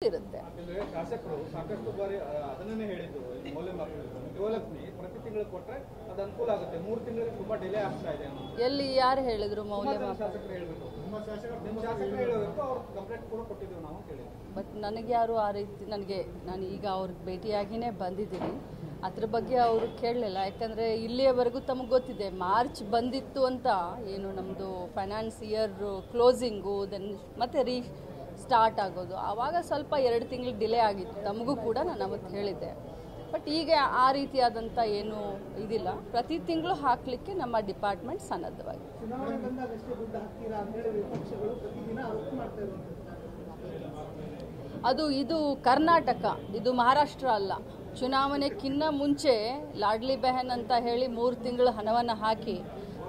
ಇರುತ್ತೆ. ಶಾಸಕರು ಸಾಕಷ್ಟು ಬಾರಿ ಅದನ್ನೇ ಹೇಳಿದ್ರು, ಮೌಲ್ಯಮಾಪನ ಗೃಹಲಕ್ಷ್ಮಿ ಪ್ರತಿ ತಿಂಗಳು ಕೊಟ್ಟರೆ ಅದು ಅನುಕೂಲ ಆಗುತ್ತೆ, 3 ತಿಂಗಳಿಗೆ ತುಂಬಾ ಡಿಲೇ ಆಗ್ತಾ ಇದೆ. ಎಲ್ಲಿ ಯಾರು ಹೇಳಿದ್ರು ಮೌಲ್ಯಮಾಪನ? ಶಾಸಕರು ಹೇಳಬೇಕು, ನಿಮ್ಮ ಶಾಸಕರು ಹೇಳಬೇಕು, ಅವ್ರು ಕಂಪ್ಲೇಂಟ್ ಕೂಡ ಕೊಟ್ಟಿದ್ದೀವಿ ನಾವು ಕೇಳಿದ್ವಿ. ಬಟ್ ನನಗೆ ಯಾರು ಆ ರೀತಿ, ನಾನು ಈಗ ಅವ್ರಿಗೆ ಭೇಟಿಯಾಗಿಯೇ ಬಂದಿದ್ದೀನಿ, ಅದ್ರ ಬಗ್ಗೆ ಅವರು ಕೇಳಲಿಲ್ಲ. ಯಾಕಂದರೆ ಇಲ್ಲಿಯವರೆಗೂ ತಮಗೆ ಗೊತ್ತಿದೆ, ಮಾರ್ಚ್ ಬಂದಿತ್ತು ಅಂತ ಏನು ನಮ್ಮದು ಫೈನಾನ್ಸ್ ಇಯರ್ ಕ್ಲೋಸಿಂಗು ದೆನ್ ಮತ್ತೆ ಸ್ಟಾರ್ಟ್ ಆಗೋದು, ಆವಾಗ ಸ್ವಲ್ಪ 2 ತಿಂಗಳು ಡಿಲೇ ಆಗಿತ್ತು, ತಮಗೂ ಕೂಡ ನಾನು ಅವತ್ತು ಹೇಳಿದ್ದೆ. ಬಟ್ ಈಗ ಆ ರೀತಿಯಾದಂಥ ಏನು ಇದಿಲ್ಲ, ಪ್ರತಿ ತಿಂಗಳು ಹಾಕಲಿಕ್ಕೆ ನಮ್ಮ ಡಿಪಾರ್ಟ್ಮೆಂಟ್ ಸನ್ನದ್ಧವಾಗಿ. ಇದು ಕರ್ನಾಟಕ, ಇದು ಮಹಾರಾಷ್ಟ್ರ ಅಲ್ಲ. ಚುನಾವಣೆಕ್ಕಿಂತ ಮುಂಚೆ ಲಾಡ್ಲಿ ಬೆಹನ್ ಅಂತ ಹೇಳಿ 3 ತಿಂಗಳು ಹಣವನ್ನು ಹಾಕಿ,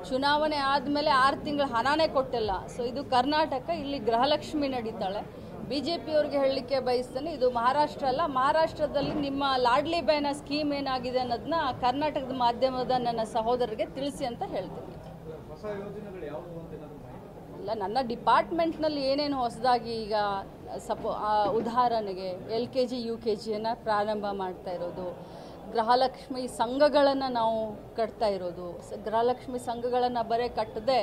ಚುನಾವಣೆ ಆದಮೇಲೆ 6 ತಿಂಗಳು ಹಣನೇ ಕೊಟ್ಟಿಲ್ಲ. ಸೊ ಇದು ಕರ್ನಾಟಕ, ಇಲ್ಲಿ ಗೃಹಲಕ್ಷ್ಮಿ ನಡೀತಾಳೆ. BJP ಅವ್ರಿಗೆ ಹೇಳಲಿಕ್ಕೆ ಬಯಸ್ತೇನೆ, ಇದು ಮಹಾರಾಷ್ಟ್ರ ಅಲ್ಲ. ಮಹಾರಾಷ್ಟ್ರದಲ್ಲಿ ನಿಮ್ಮ ಲಾಡ್ಲಿ ಬೆಹನ ಸ್ಕೀಮ್ ಏನಾಗಿದೆ ಅನ್ನೋದನ್ನ ಕರ್ನಾಟಕದ ಮಾಧ್ಯಮದ ನನ್ನ ಸಹೋದರರಿಗೆ ತಿಳಿಸಿ ಅಂತ ಹೇಳ್ತೀನಿ. ಇಲ್ಲ, ನನ್ನ ಡಿಪಾರ್ಟ್ಮೆಂಟ್ನಲ್ಲಿ ಏನೇನು ಹೊಸದಾಗಿ ಈಗ ಉದಾಹರಣೆಗೆ LKG UKGಯನ್ನು ಪ್ರಾರಂಭ ಮಾಡ್ತಾ ಇರೋದು, ಗೃಹಲಕ್ಷ್ಮಿ ಸಂಘಗಳನ್ನು ನಾವು ಕಟ್ತಾ ಇರೋದು. ಗೃಹಲಕ್ಷ್ಮಿ ಸಂಘಗಳನ್ನು ಬರೀ ಕಟ್ಟದೆ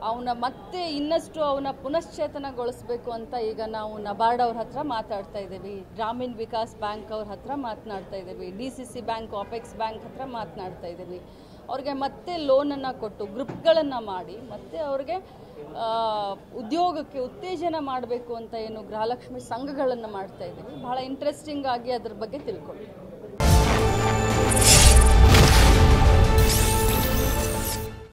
ಅವನ್ನ ಮತ್ತೆ ಇನ್ನಷ್ಟು ಅವನ್ನ ಪುನಶ್ಚೇತನಗೊಳಿಸಬೇಕು ಅಂತ ಈಗ ನಾವು ನಬಾರ್ಡ್ ಅವ್ರ ಹತ್ರ ಮಾತಾಡ್ತಾ ಇದ್ದೀವಿ, ಗ್ರಾಮೀಣ ವಿಕಾಸ್ ಬ್ಯಾಂಕ್ ಅವ್ರ ಹತ್ರ ಮಾತನಾಡ್ತಾ ಇದ್ದೀವಿ, DCC ಬ್ಯಾಂಕ್, ಆಪೆಕ್ಸ್ ಬ್ಯಾಂಕ್ ಹತ್ರ ಮಾತನಾಡ್ತಾ ಇದ್ದೀವಿ. ಅವ್ರಿಗೆ ಮತ್ತೆ ಲೋನನ್ನು ಕೊಟ್ಟು ಗ್ರೂಪ್ಗಳನ್ನು ಮಾಡಿ ಮತ್ತೆ ಅವ್ರಿಗೆ ಉದ್ಯೋಗಕ್ಕೆ ಉತ್ತೇಜನ ಮಾಡಬೇಕು ಅಂತ ಏನು ಗೃಹಲಕ್ಷ್ಮಿ ಸಂಘಗಳನ್ನು ಮಾಡ್ತಾ ಇದ್ದೀವಿ. ಭಾಳ ಇಂಟ್ರೆಸ್ಟಿಂಗ್ ಆಗಿ ಅದ್ರ ಬಗ್ಗೆ ತಿಳ್ಕೊಳ್ಳಿ.